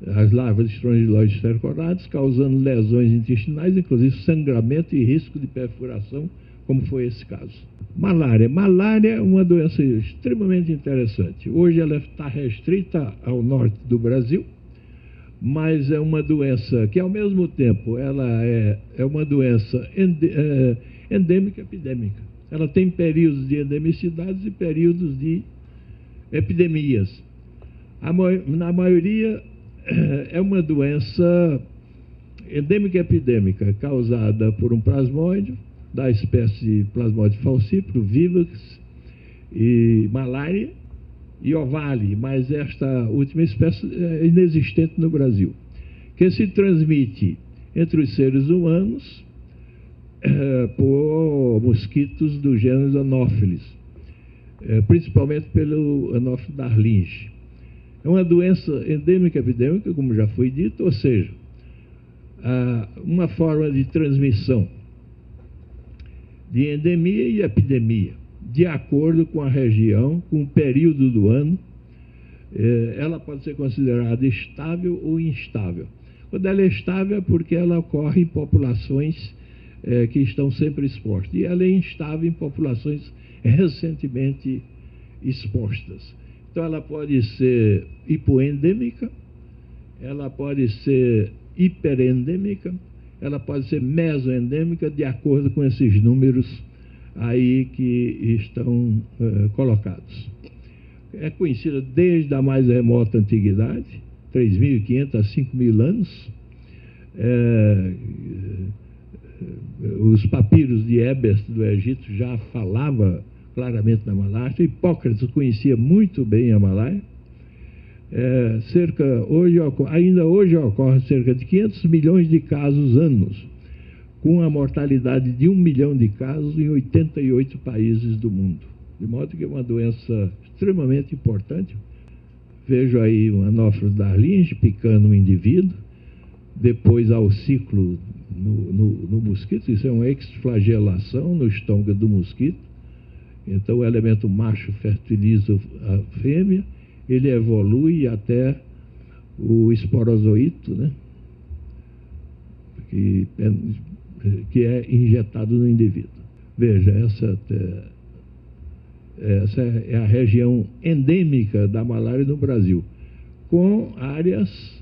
as larvas de Strongyloides stercorales, causando lesões intestinais, inclusive sangramento e risco de perfuração, como foi esse caso. Malária. Malária é uma doença extremamente interessante. Hoje ela está restrita ao norte do Brasil, mas é uma doença que, ao mesmo tempo, ela é uma doença endêmica, epidêmica. Ela tem períodos de endemicidades e períodos de epidemias. Na maioria, é uma doença endêmica epidêmica causada por um plasmódio da espécie Plasmodium falciparum, vivax e malária e ovale, mas esta última espécie é inexistente no Brasil, que se transmite entre os seres humanos por mosquitos do gênero Anopheles, principalmente pelo Anopheles darlinge. É uma doença endêmica epidêmica, como já foi dito, ou seja, uma forma de transmissão de endemia e epidemia, de acordo com a região, com o período do ano. Ela pode ser considerada estável ou instável. Quando ela é estável é porque ela ocorre em populações que estão sempre expostas, e ela é instável em populações recentemente expostas. Então, ela pode ser hipoendêmica, ela pode ser hiperendêmica, ela pode ser mesoendêmica, de acordo com esses números aí que estão colocados. É conhecida desde a mais remota antiguidade, 3.500 a 5.000 anos. Os papiros de Ebers do Egito já falava claramente da malária. Hipócrates conhecia muito bem a malária. Ainda hoje ocorre cerca de 500 milhões de casos anos, com a mortalidade de 1 milhão de casos em 88 países do mundo. De modo que é uma doença extremamente importante. Vejo aí um Anopheles darlinge picando um indivíduo, depois há o ciclo no mosquito, isso é uma exflagelação no estômago do mosquito. Então o elemento macho fertiliza a fêmea, ele evolui até o esporozoito, né? que é injetado no indivíduo. Veja, essa é a região endêmica da malária no Brasil, com áreas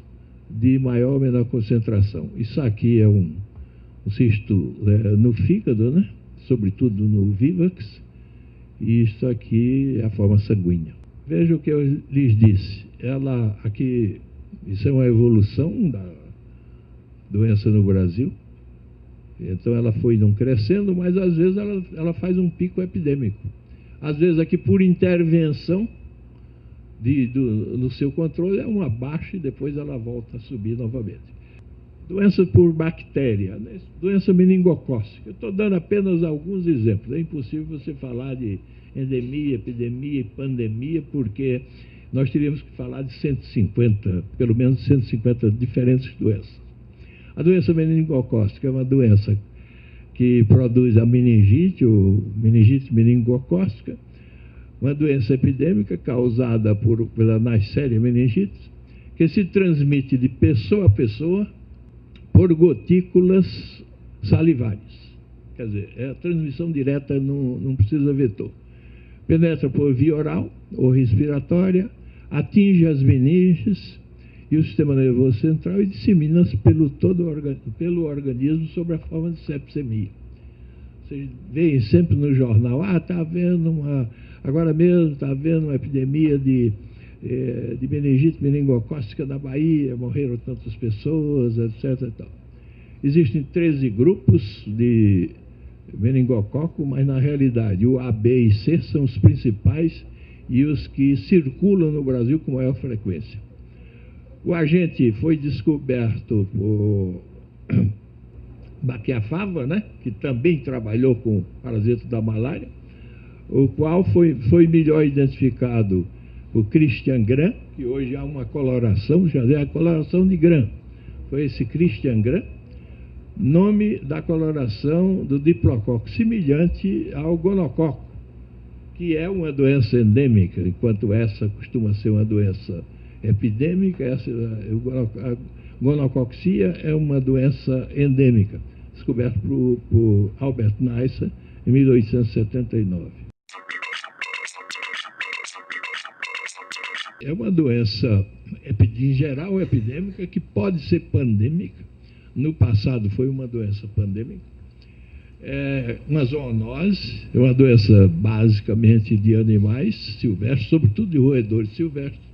de maior ou menor concentração. Isso aqui é um cisto no fígado, né? Sobretudo no vívax, e isso aqui é a forma sanguínea. Veja o que eu lhes disse. Isso é uma evolução da doença no Brasil. Então ela foi não crescendo, mas às vezes ela faz um pico epidêmico. Às vezes aqui por intervenção no seu controle é uma baixa e depois ela volta a subir novamente. Doença por bactéria, né? Doença meningocócica. Eu estou dando apenas alguns exemplos. É impossível você falar de endemia, epidemia e pandemia, porque nós teríamos que falar de 150, pelo menos 150 diferentes doenças. A doença meningocócica é uma doença que produz a meningite, ou meningite meningocócica, uma doença epidêmica causada pela Neisseria meningitis, que se transmite de pessoa a pessoa por gotículas salivares. Quer dizer, é a transmissão direta, não precisa vetor. Penetra por via oral ou respiratória, atinge as meninges e o sistema nervoso central e dissemina-se pelo organismo sob a forma de sepsemia. Vocês veem sempre no jornal, está havendo agora mesmo está havendo uma epidemia de meningite meningocócica na Bahia, morreram tantas pessoas, etc. E tal. Existem 13 grupos de meningococo, mas na realidade o A, B e C são os principais e os que circulam no Brasil com maior frequência. O agente foi descoberto por Baquiafava, né, que também trabalhou com o parasito da malária, o qual foi melhor identificado por Christian Gram, que hoje há uma coloração, já é a coloração de Gram. Foi esse Christian Gram, nome da coloração do diplococo, semelhante ao gonococo, que é uma doença endêmica, enquanto essa costuma ser uma doença epidêmica, a gonococcía é uma doença endêmica, descoberta por Albert Neisser em 1879. É uma doença, em geral, epidêmica, que pode ser pandêmica. No passado foi uma doença pandêmica. É uma zoonose, é uma doença basicamente de animais silvestres, sobretudo de roedores silvestres,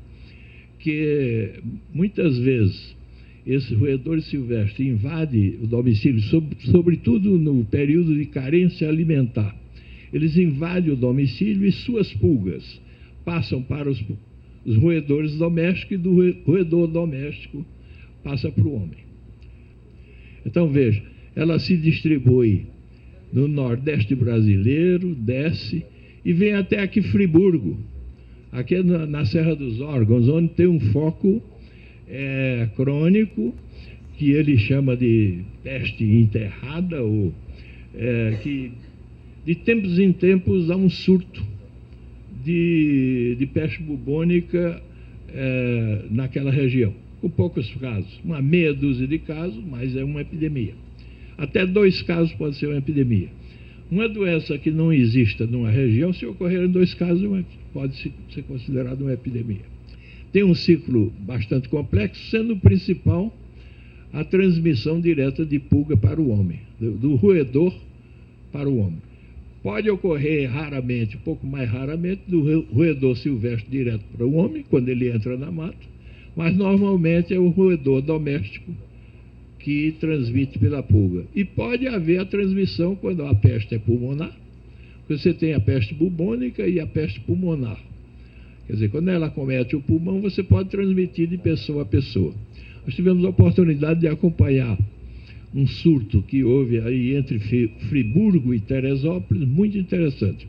que muitas vezes esse roedor silvestre invade o domicílio, sobretudo no período de carência alimentar. Eles invadem o domicílio e suas pulgas passam para os roedores domésticos e do roedor doméstico passa para o homem. Então veja, ela se distribui no Nordeste brasileiro, desce e vem até aqui Friburgo, aqui na Serra dos Órgãos, onde tem um foco crônico, que ele chama de peste enterrada, ou que de tempos em tempos há um surto de peste bubônica naquela região, com poucos casos, uma meia dúzia de casos, mas é uma epidemia. Até 2 casos pode ser uma epidemia. Uma doença que não exista numa região, se ocorrer em 2 casos, pode ser considerada uma epidemia. Tem um ciclo bastante complexo, sendo o principal a transmissão direta de pulga para o homem, do roedor para o homem. Pode ocorrer raramente, um pouco mais raramente, do roedor silvestre direto para o homem, quando ele entra na mata, mas normalmente é o roedor doméstico que transmite pela pulga. E pode haver a transmissão quando a peste é pulmonar, você tem a peste bubônica e a peste pulmonar. Quer dizer, quando ela comete o pulmão, você pode transmitir de pessoa a pessoa. Nós tivemos a oportunidade de acompanhar um surto que houve aí entre Friburgo e Teresópolis, muito interessante,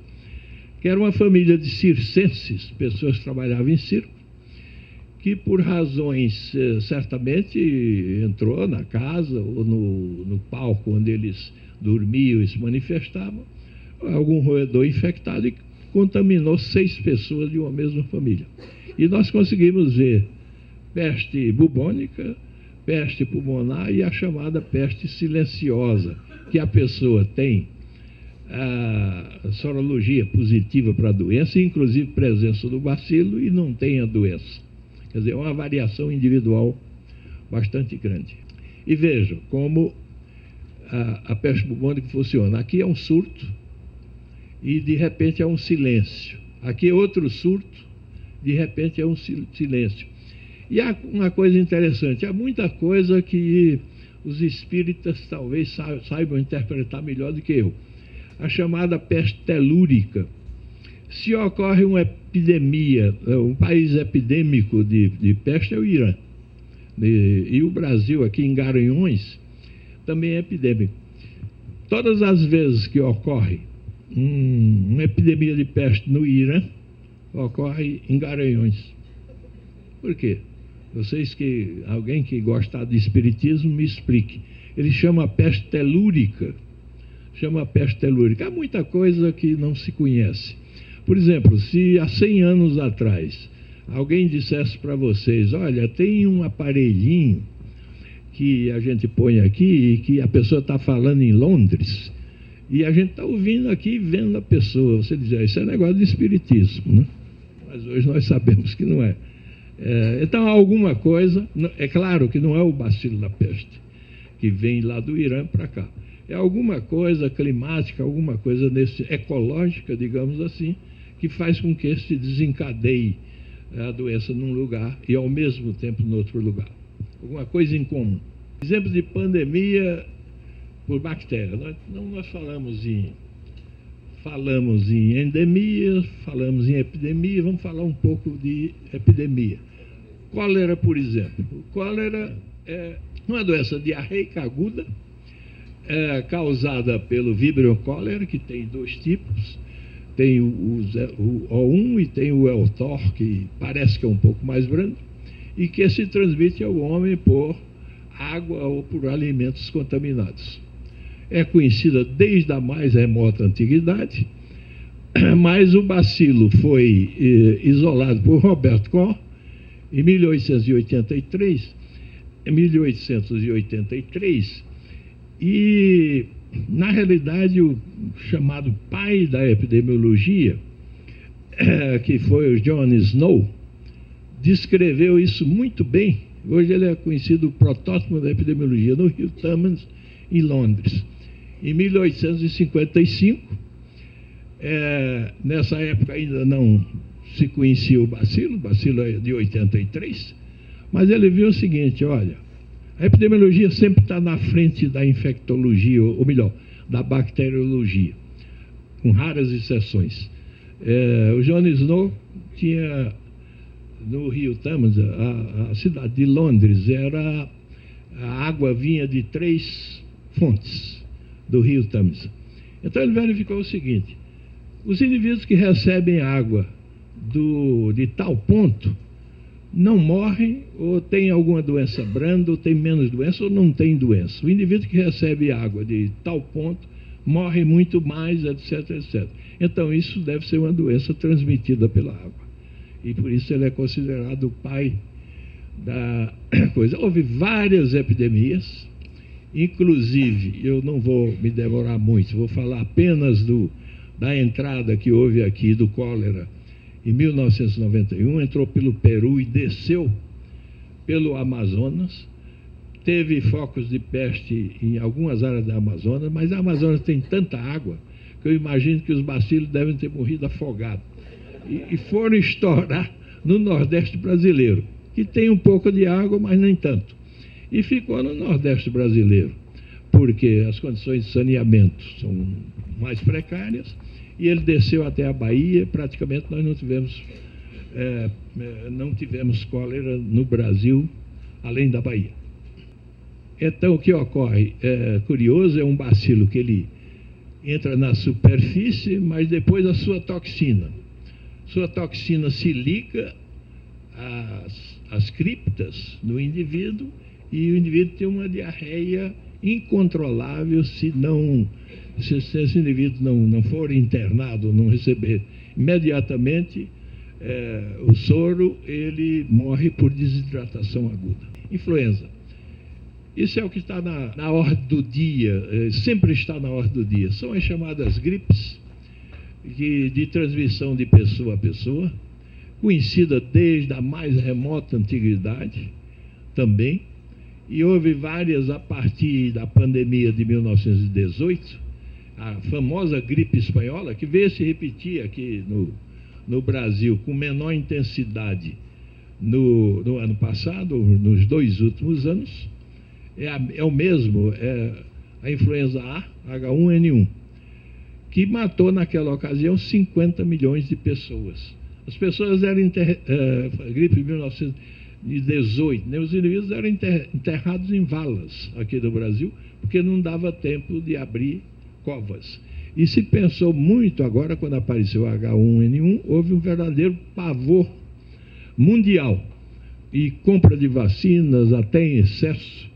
que era uma família de circenses, pessoas que trabalhavam em circo, que por razões, certamente, entrou na casa ou no palco onde eles dormiam e se manifestavam, algum roedor infectado e contaminou 6 pessoas de uma mesma família. E nós conseguimos ver peste bubônica, peste pulmonar e a chamada peste silenciosa, que a pessoa tem a sorologia positiva para a doença, inclusive presença do bacilo, e não tem a doença. Quer dizer, é uma variação individual bastante grande. E vejam como a peste bubônica funciona. Aqui é um surto e, de repente, é um silêncio. Aqui é outro surto, de repente, é um silêncio. E há uma coisa interessante, há muita coisa que os espíritas talvez saibam interpretar melhor do que eu. A chamada peste telúrica. Se ocorre uma epidemia, um país epidêmico de peste é o Irã. E o Brasil, aqui em Garanhuns, também é epidêmico. Todas as vezes que ocorre uma epidemia de peste no Irã, ocorre em Garanhuns. Por quê? Alguém que gosta de espiritismo, me explique. Ele chama a peste telúrica. Há muita coisa que não se conhece. Por exemplo, se há 100 anos atrás alguém dissesse para vocês, olha, tem um aparelhinho que a gente põe aqui e que a pessoa está falando em Londres, e a gente está ouvindo aqui e vendo a pessoa, você dizia, isso é negócio de espiritismo, né? Mas hoje nós sabemos que não é. Então, alguma coisa, é claro que não é o bacilo da peste, que vem lá do Irã para cá. É alguma coisa climática, alguma coisa ecológica, digamos assim, que faz com que se desencadeie a doença num lugar e, ao mesmo tempo, no outro lugar. Alguma coisa em comum. Exemplo de pandemia por bactéria. Nós falamos em endemia, falamos em epidemia, vamos falar um pouco de epidemia. Cólera, por exemplo. Cólera é uma doença diarreica aguda, causada pelo Vibrio cólera, que tem 2 tipos. Tem o O1 e tem o Eltor, que parece que é um pouco mais brando, e que se transmite ao homem por água ou por alimentos contaminados. É conhecida desde a mais remota antiguidade, mas o bacilo foi isolado por Robert Koch em 1883, e, na realidade, o chamado pai da epidemiologia, que foi o John Snow, descreveu isso muito bem. Hoje ele é conhecido o protótipo da epidemiologia no Rio Thames, em Londres. Em 1855, nessa época ainda não se conhecia o bacilo é de 83, mas ele viu o seguinte, olha, a epidemiologia sempre está na frente da infectologia, ou melhor, da bacteriologia, com raras exceções. O John Snow tinha, no Rio Thames, a cidade de Londres, a água vinha de 3 fontes do Rio Thames. Então ele verificou o seguinte, os indivíduos que recebem água de tal ponto não morrem, ou tem alguma doença branda, ou tem menos doença, ou não tem doença. O indivíduo que recebe água de tal ponto morre muito mais, etc, etc. Então, isso deve ser uma doença transmitida pela água. E por isso ele é considerado o pai da coisa. Houve várias epidemias, Inclusive, eu não vou me demorar muito, vou falar apenas da entrada que houve aqui do cólera em 1991, entrou pelo Peru e desceu pelo Amazonas. Teve focos de peste em algumas áreas da Amazonas, mas a Amazonas tem tanta água que eu imagino que os bacilos devem ter morrido afogados. E foram estourar no Nordeste brasileiro, que tem um pouco de água, mas nem tanto. E ficou no Nordeste brasileiro, porque as condições de saneamento são mais precárias, e ele desceu até a Bahia. Praticamente nós não tivemos cólera no Brasil, além da Bahia. Então, o que ocorre, curioso, é um bacilo que ele entra na superfície, mas depois a sua toxina se liga às criptas do indivíduo, e o indivíduo tem uma diarreia incontrolável se esse indivíduo não for internado, não receber imediatamente o soro, ele morre por desidratação aguda. Influenza. Isso é o que está na ordem do dia, sempre está na ordem do dia. São as chamadas gripes de transmissão de pessoa a pessoa, conhecida desde a mais remota antiguidade também, e houve várias a partir da pandemia de 1918, a famosa gripe espanhola, que veio se repetir aqui no Brasil com menor intensidade no ano passado, nos 2 últimos anos. É o mesmo, a influenza A, H1N1, que matou naquela ocasião 50 milhões de pessoas. As pessoas eram gripe de 1918, né? Os indivíduos eram enterrados em valas aqui no Brasil, porque não dava tempo de abrir covas. E se pensou muito agora, quando apareceu a H1N1, houve um verdadeiro pavor mundial e compra de vacinas até em excesso.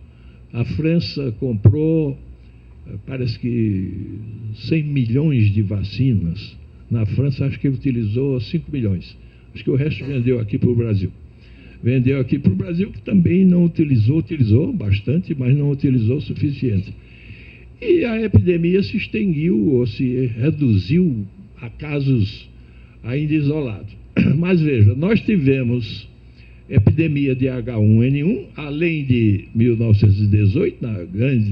A França comprou, parece que 100 milhões de vacinas. Na França, acho que utilizou 5 milhões. Acho que o resto vendeu aqui para o Brasil. Vendeu aqui para o Brasil, que também não utilizou bastante, mas não utilizou o suficiente. E a epidemia se extinguiu ou se reduziu a casos ainda isolados. Mas veja, nós tivemos epidemia de H1N1, além de 1918, na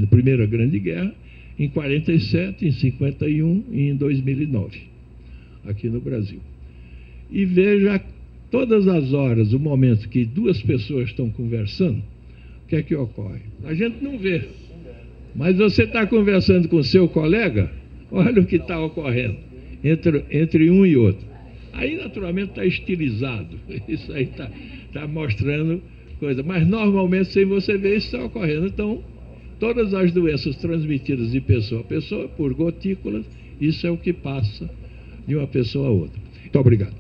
Primeira Grande Guerra, em 47, em 51 e em 2009, aqui no Brasil. E veja, todas as horas, o momento que 2 pessoas estão conversando, o que é que ocorre? A gente não vê, mas você está conversando com o seu colega, olha o que está ocorrendo entre um e outro. Aí, naturalmente, está estilizado, isso aí está mostrando coisa, mas normalmente, sem você ver, isso está ocorrendo. Então, todas as doenças transmitidas de pessoa a pessoa por gotículas, isso é o que passa de uma pessoa a outra. Muito obrigado.